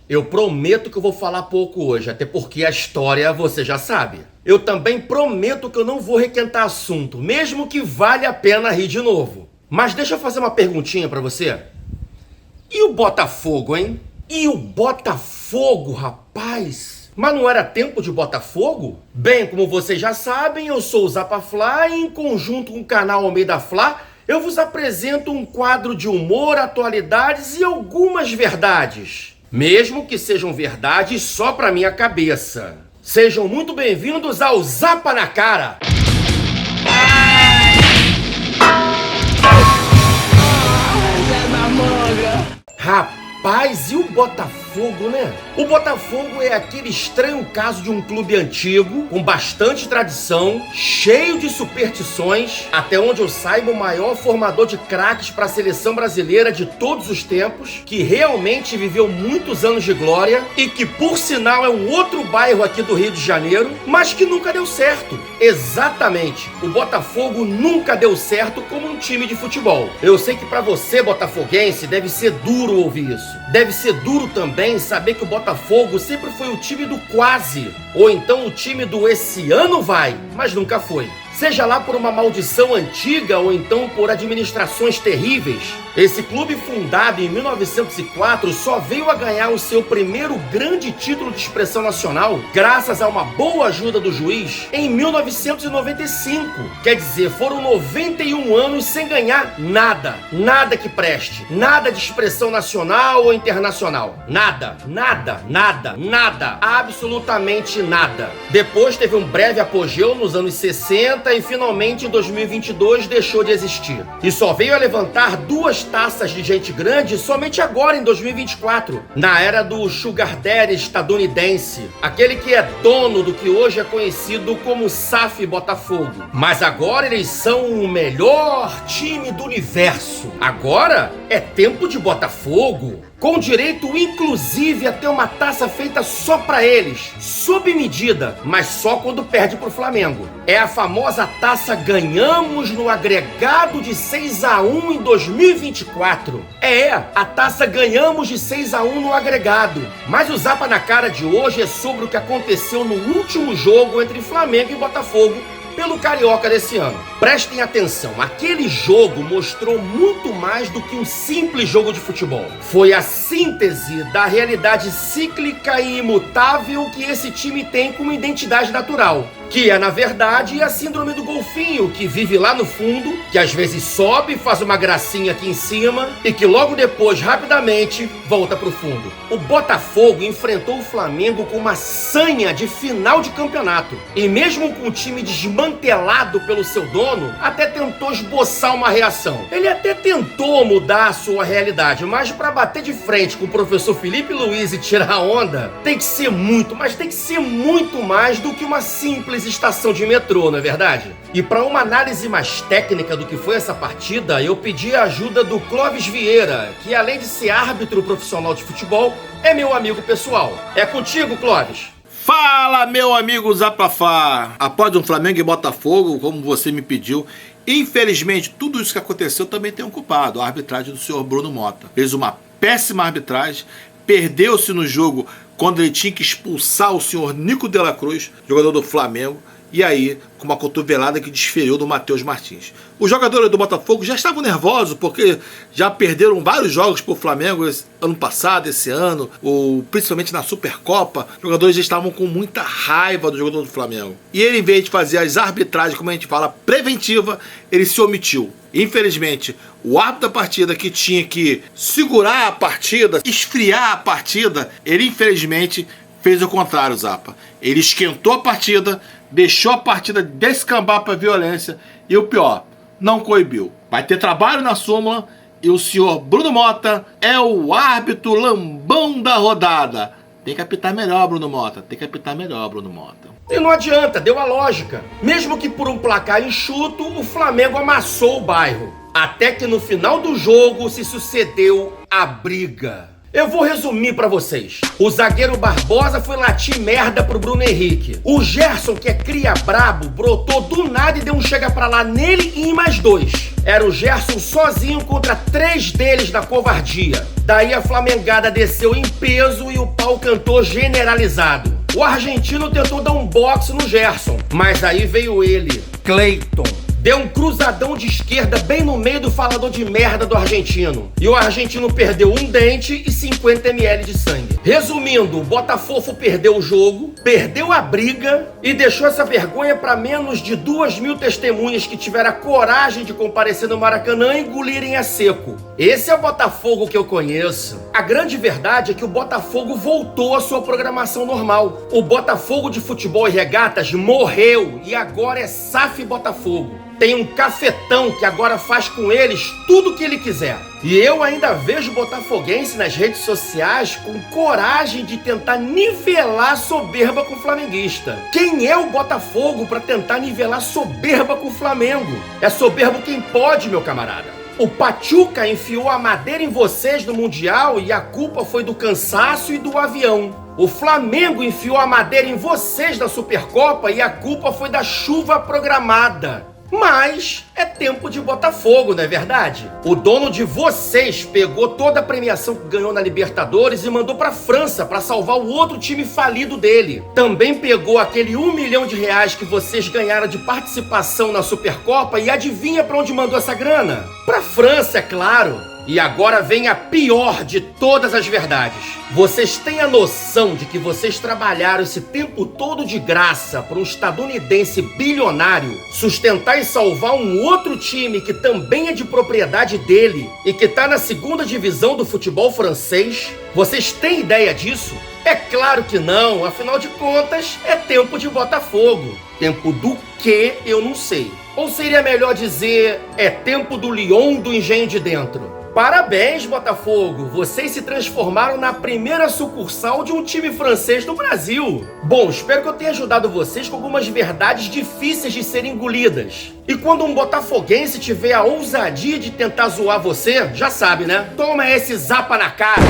Eu prometo que eu vou falar pouco hoje, até porque a história você já sabe. Eu também prometo que eu não vou requentar assunto, mesmo que vale a pena rir de novo. Mas deixa eu fazer uma perguntinha pra você. E o Botafogo, hein? E o Botafogo, rapaz? Mas não era tempo de Botafogo? Bem, como vocês já sabem, eu sou o Zapa Fla e em conjunto com o canal Almeida Fla, eu vos apresento um quadro de humor, atualidades e algumas verdades. Mesmo que sejam verdades só pra minha cabeça. Sejam muito bem-vindos ao Zapa na Cara! Rapaz, e o Botafogo, né? O Botafogo é aquele estranho caso de um clube antigo, com bastante tradição, cheio de superstições, até onde eu saiba o maior formador de craques para a seleção brasileira de todos os tempos, que realmente viveu muitos anos de glória e que, por sinal, é um outro bairro aqui do Rio de Janeiro, mas que nunca deu certo. Exatamente, o Botafogo nunca deu certo como um time de futebol. Eu sei que para você, botafoguense, deve ser duro ouvir isso. Deve ser duro também saber que o Botafogo sempre foi o time do quase, ou então o time do esse ano vai, mas nunca foi. Seja lá por uma maldição antiga ou então por administrações terríveis, esse clube fundado em 1904 só veio a ganhar o seu primeiro grande título de expressão nacional graças a uma boa ajuda do juiz em 1995. Quer dizer, foram 91 anos sem ganhar nada. Nada que preste. Nada de expressão nacional ou internacional. Nada. Nada. Nada. Nada. Absolutamente nada. Depois teve um breve apogeu nos anos 60 e finalmente em 2022 deixou de existir. E só veio a levantar 2 taças de gente grande somente agora em 2024, na era do Sugar Daddy estadunidense, aquele que é dono do que hoje é conhecido como SAF Botafogo. Mas agora eles são o melhor time do universo. Agora é tempo de Botafogo, com direito inclusive a ter uma taça feita só pra eles, sob medida, mas só quando perde pro Flamengo. É a famosa taça Ganhamos no agregado de 6-1 em 2024. A taça Ganhamos de 6-1 no agregado. Mas o Zapa na Cara de hoje é sobre o que aconteceu no último jogo entre Flamengo e Botafogo pelo Carioca desse ano. Prestem atenção, aquele jogo mostrou muito mais do que um simples jogo de futebol. Foi a síntese da realidade cíclica e imutável que esse time tem como identidade natural, que é, na verdade, a síndrome do golfinho, que vive lá no fundo, que às vezes sobe, faz uma gracinha aqui em cima e que logo depois, rapidamente, volta pro fundo. O Botafogo enfrentou o Flamengo com uma sanha de final de campeonato. E mesmo com o time desmantelado pelo seu dono, até tentou esboçar uma reação. Ele até tentou mudar a sua realidade, mas para bater de frente com o professor Felipe Luiz e tirar a onda, tem que ser muito, mas tem que ser muito mais do que uma simples estação de metrô, não é verdade? E para uma análise mais técnica do que foi essa partida, eu pedi a ajuda do Clóvis Vieira, que além de ser árbitro profissional de futebol, é meu amigo pessoal. É contigo, Clóvis. Fala, meu amigo Zapafá! Após um Flamengo e Botafogo, como você me pediu, infelizmente tudo isso que aconteceu também tem um culpado, a arbitragem do senhor Bruno Mota. Fez uma péssima arbitragem, perdeu-se no jogo quando ele tinha que expulsar o senhor Nico de la Cruz, jogador do Flamengo, e aí com uma cotovelada que desferiu do Matheus Martins. Os jogadores do Botafogo já estavam nervosos porque já perderam vários jogos para o Flamengo ano passado, esse ano, principalmente na Supercopa. Os jogadores já estavam com muita raiva do jogador do Flamengo. E ele, em vez de fazer as arbitragens, como a gente fala, preventiva, ele se omitiu. Infelizmente, o árbitro da partida que tinha que segurar a partida, esfriar a partida, ele infelizmente fez o contrário, Zapa. Ele esquentou a partida, deixou a partida descambar para violência e o pior, não coibiu. Vai ter trabalho na súmula e o senhor Bruno Mota é o árbitro lambão da rodada. Tem que apitar melhor, Bruno Mota. Tem que apitar melhor, Bruno Mota. E não adianta, deu a lógica. Mesmo que por um placar enxuto, o Flamengo amassou o bairro. Até que no final do jogo se sucedeu a briga. Eu vou resumir pra vocês. O zagueiro Barbosa foi latir merda pro Bruno Henrique. O Gerson, que é cria brabo, brotou do nada e deu um chega pra lá nele e em mais 2. Era o Gerson sozinho contra 3 deles na covardia. Daí a flamengada desceu em peso e o pau cantou generalizado. O argentino tentou dar um boxe no Gerson, mas aí veio ele, Cleiton. Deu um cruzadão de esquerda bem no meio do falador de merda do argentino. E o argentino perdeu um dente e 50 ml de sangue. Resumindo, o Botafogo perdeu o jogo, perdeu a briga e deixou essa vergonha para menos de 2.000 testemunhas que tiveram a coragem de comparecer no Maracanã e engolirem a seco. Esse é o Botafogo que eu conheço. A grande verdade é que o Botafogo voltou à sua programação normal. O Botafogo de futebol e regatas morreu e agora é SAF Botafogo. Tem um cafetão que agora faz com eles tudo o que ele quiser. E eu ainda vejo botafoguense nas redes sociais com coragem de tentar nivelar soberba com o flamenguista. Quem é o Botafogo para tentar nivelar soberba com o Flamengo? É soberbo quem pode, meu camarada. O Pachuca enfiou a madeira em vocês no Mundial e a culpa foi do cansaço e do avião. O Flamengo enfiou a madeira em vocês na Supercopa e a culpa foi da chuva programada. Mas é tempo de Botafogo, não é verdade? O dono de vocês pegou toda a premiação que ganhou na Libertadores e mandou pra França pra salvar o outro time falido dele. Também pegou aquele R$1 milhão que vocês ganharam de participação na Supercopa e adivinha pra onde mandou essa grana? Pra França, é claro. E agora vem a pior de todas as verdades. Vocês têm a noção de que vocês trabalharam esse tempo todo de graça para um estadunidense bilionário sustentar e salvar um outro time que também é de propriedade dele e que tá na segunda divisão do futebol francês? Vocês têm ideia disso? É claro que não, afinal de contas, é tempo de Botafogo. Tempo do quê, eu não sei. Ou seria melhor dizer, é tempo do Lyon do Engenho de Dentro? Parabéns, Botafogo! Vocês se transformaram na primeira sucursal de um time francês no Brasil. Bom, espero que eu tenha ajudado vocês com algumas verdades difíceis de serem engolidas. E quando um botafoguense tiver a ousadia de tentar zoar você, já sabe, né? Toma esse zapa na cara!